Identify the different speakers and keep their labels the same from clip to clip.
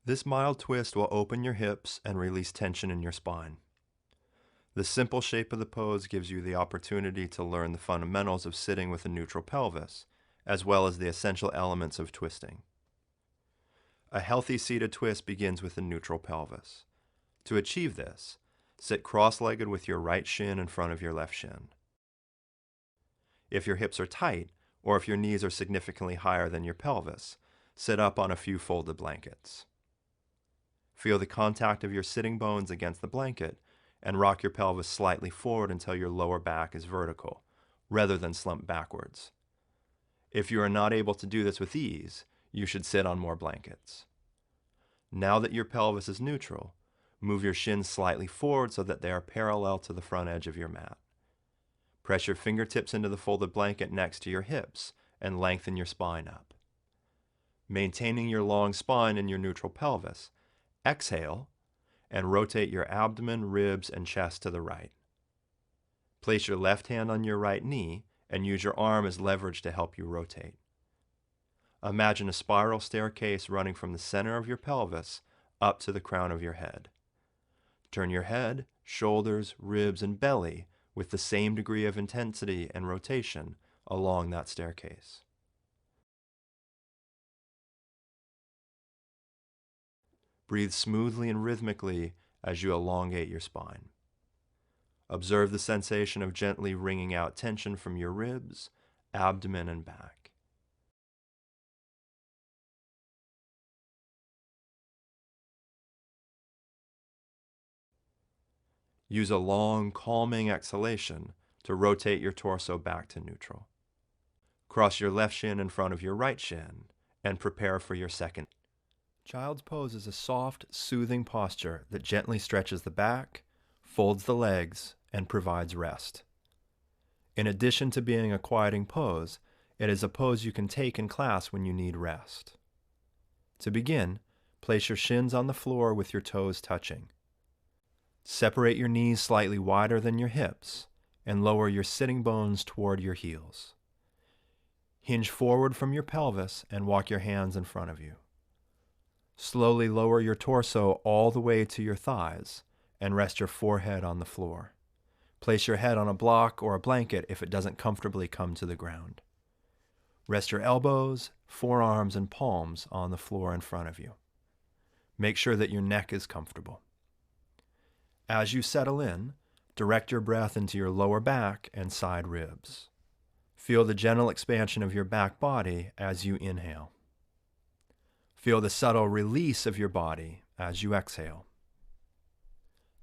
Speaker 1: This mild twist will open your hips and release tension in your spine. The simple shape of the pose gives you the opportunity to learn the fundamentals of sitting with a neutral pelvis, as well as the essential elements of twisting. A healthy seated twist begins with a neutral pelvis. To achieve this, sit cross-legged with your right shin in front of your left shin. If your hips are tight, or if your knees are significantly higher than your pelvis, sit up on a few folded blankets. Feel the contact of your sitting bones against the blanket and rock your pelvis slightly forward until your lower back is vertical, rather than slump backwards. If you are not able to do this with ease, you should sit on more blankets. Now that your pelvis is neutral, move your shins slightly forward so that they are parallel to the front edge of your mat. Press your fingertips into the folded blanket next to your hips and lengthen your spine up. Maintaining your long spine and your neutral pelvis, exhale and rotate your abdomen, ribs, and chest to the right. Place your left hand on your right knee and use your arm as leverage to help you rotate. Imagine a spiral staircase running from the center of your pelvis up to the crown of your head. Turn your head, shoulders, ribs, and belly with the same degree of intensity and rotation along that staircase. Breathe smoothly and rhythmically as you elongate your spine. Observe the sensation of gently wringing out tension from your ribs, abdomen, and back. Use a long, calming exhalation to rotate your torso back to neutral. Cross your left shin in front of your right shin and prepare for your second. Child's pose is a soft, soothing posture that gently stretches the back, folds the legs, and provides rest. In addition to being a quieting pose, it is a pose you can take in class when you need rest. To begin, place your shins on the floor with your toes touching. Separate your knees slightly wider than your hips and lower your sitting bones toward your heels. Hinge forward from your pelvis and walk your hands in front of you. Slowly lower your torso all the way to your thighs and rest your forehead on the floor. Place your head on a block or a blanket if it doesn't comfortably come to the ground. Rest your elbows, forearms, and palms on the floor in front of you. Make sure that your neck is comfortable. As you settle in, direct your breath into your lower back and side ribs. Feel the gentle expansion of your back body as you inhale. Feel the subtle release of your body as you exhale.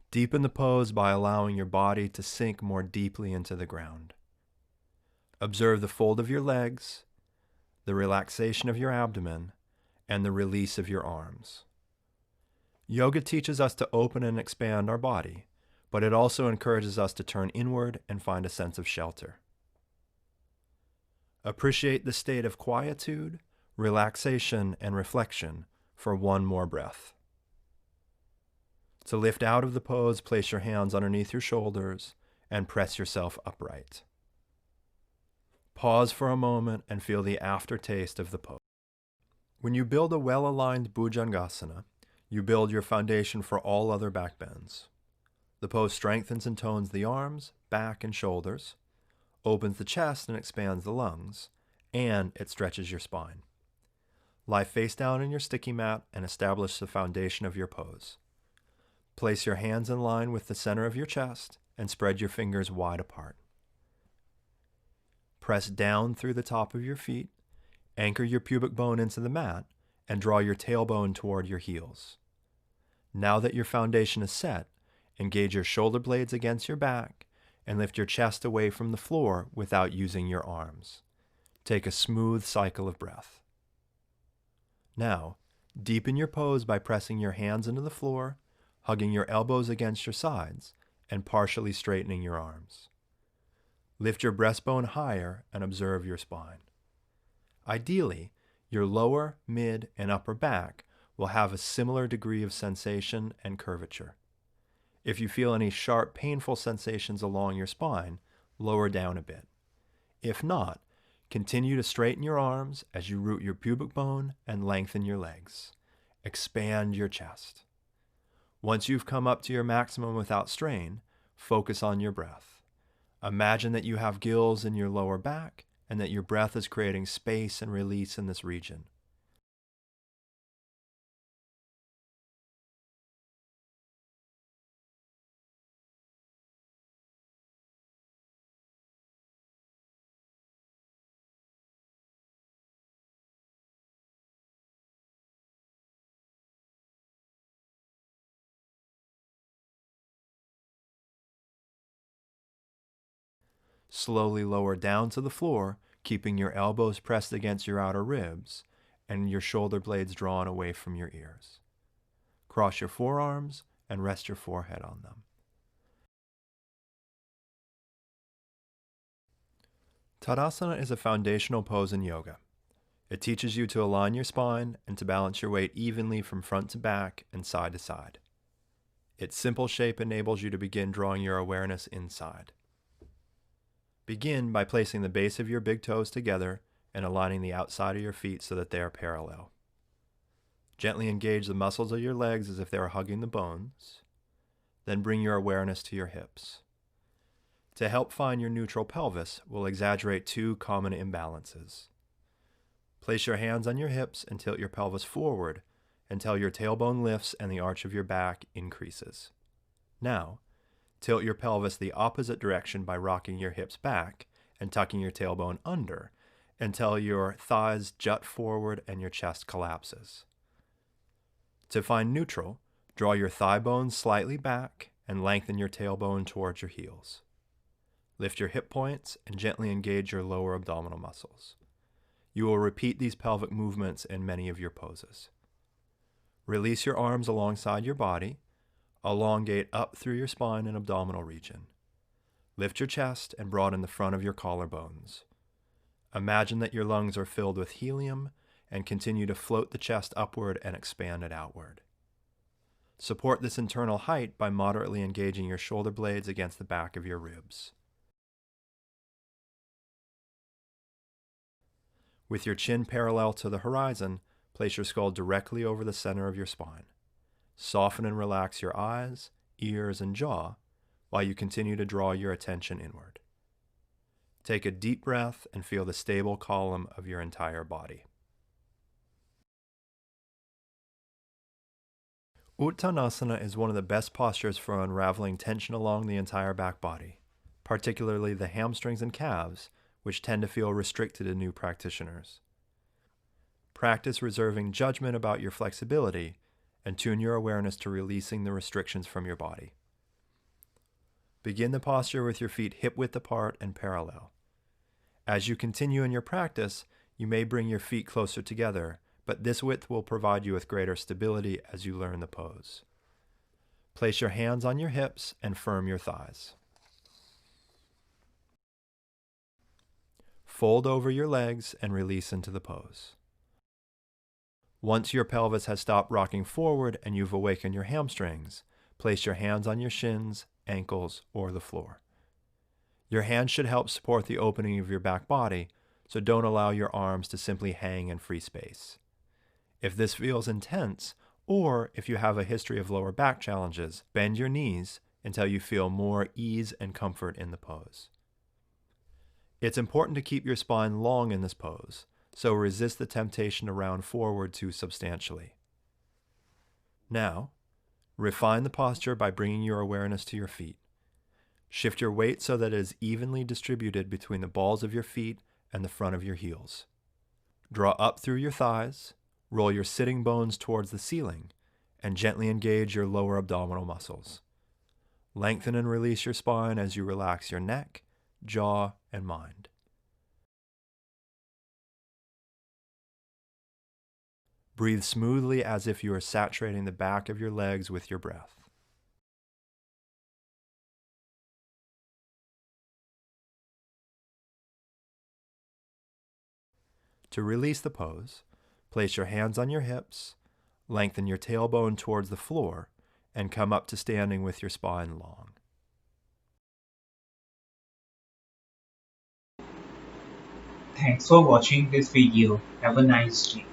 Speaker 1: Deepen the pose by allowing your body to sink more deeply into the ground. Observe the fold of your legs, the relaxation of your abdomen, and the release of your arms. Yoga teaches us to open and expand our body, but it also encourages us to turn inward and find a sense of shelter. Appreciate the state of quietude, relaxation, and reflection for one more breath. To lift out of the pose, place your hands underneath your shoulders and press yourself upright. Pause for a moment and feel the aftertaste of the pose. When you build a well-aligned Bhujangasana, you build your foundation for all other back bends. The pose strengthens and tones the arms, back, and shoulders, opens the chest and expands the lungs, and it stretches your spine. Lie face down in your sticky mat and establish the foundation of your pose. Place your hands in line with the center of your chest and spread your fingers wide apart. Press down through the top of your feet, anchor your pubic bone into the mat, and draw your tailbone toward your heels. Now that your foundation is set, engage your shoulder blades against your back and lift your chest away from the floor without using your arms. Take a smooth cycle of breath. Now, deepen your pose by pressing your hands into the floor, hugging your elbows against your sides, and partially straightening your arms. Lift your breastbone higher and observe your spine. Ideally, your lower, mid, and upper back will have a similar degree of sensation and curvature. If you feel any sharp, painful sensations along your spine, lower down a bit. If not, continue to straighten your arms as you root your pubic bone and lengthen your legs. Expand your chest. Once you've come up to your maximum without strain, focus on your breath. Imagine that you have gills in your lower back and that your breath is creating space and release in this region. Slowly lower down to the floor, keeping your elbows pressed against your outer ribs and your shoulder blades drawn away from your ears. Cross your forearms and rest your forehead on them. Tadasana is a foundational pose in yoga. It teaches you to align your spine and to balance your weight evenly from front to back and side to side. Its simple shape enables you to begin drawing your awareness inside. Begin by placing the base of your big toes together and aligning the outside of your feet so that they are parallel. Gently engage the muscles of your legs as if they are hugging the bones. Then bring your awareness to your hips. To help find your neutral pelvis, we'll exaggerate two common imbalances. Place your hands on your hips and tilt your pelvis forward until your tailbone lifts and the arch of your back increases. Now, tilt your pelvis the opposite direction by rocking your hips back and tucking your tailbone under until your thighs jut forward and your chest collapses. To find neutral, draw your thigh bones slightly back and lengthen your tailbone towards your heels. Lift your hip points and gently engage your lower abdominal muscles. You will repeat these pelvic movements in many of your poses. Release your arms alongside your body. Elongate up through your spine and abdominal region. Lift your chest and broaden the front of your collarbones. Imagine that your lungs are filled with helium and continue to float the chest upward and expand it outward. Support this internal height by moderately engaging your shoulder blades against the back of your ribs. With your chin parallel to the horizon, place your skull directly over the center of your spine. Soften and relax your eyes, ears, and jaw while you continue to draw your attention inward. Take a deep breath and feel the stable column of your entire body. Uttanasana is one of the best postures for unraveling tension along the entire back body, particularly the hamstrings and calves, which tend to feel restricted to new practitioners. Practice reserving judgment about your flexibility and tune your awareness to releasing the restrictions from your body. Begin the posture with your feet hip-width apart and parallel. As you continue in your practice, you may bring your feet closer together, but this width will provide you with greater stability as you learn the pose. Place your hands on your hips and firm your thighs. Fold over your legs and release into the pose. Once your pelvis has stopped rocking forward and you've awakened your hamstrings, place your hands on your shins, ankles, or the floor. Your hands should help support the opening of your back body, so don't allow your arms to simply hang in free space. If this feels intense, or if you have a history of lower back challenges, bend your knees until you feel more ease and comfort in the pose. It's important to keep your spine long in this pose, so resist the temptation to round forward too substantially. Now, refine the posture by bringing your awareness to your feet. Shift your weight so that it is evenly distributed between the balls of your feet and the front of your heels. Draw up through your thighs, roll your sitting bones towards the ceiling, and gently engage your lower abdominal muscles. Lengthen and release your spine as you relax your neck, jaw, and mind. Breathe smoothly as if you are saturating the back of your legs with your breath. To release the pose, place your hands on your hips, lengthen your tailbone towards the floor, and come up to standing with your spine long.
Speaker 2: Thanks for watching this video. Have a nice day.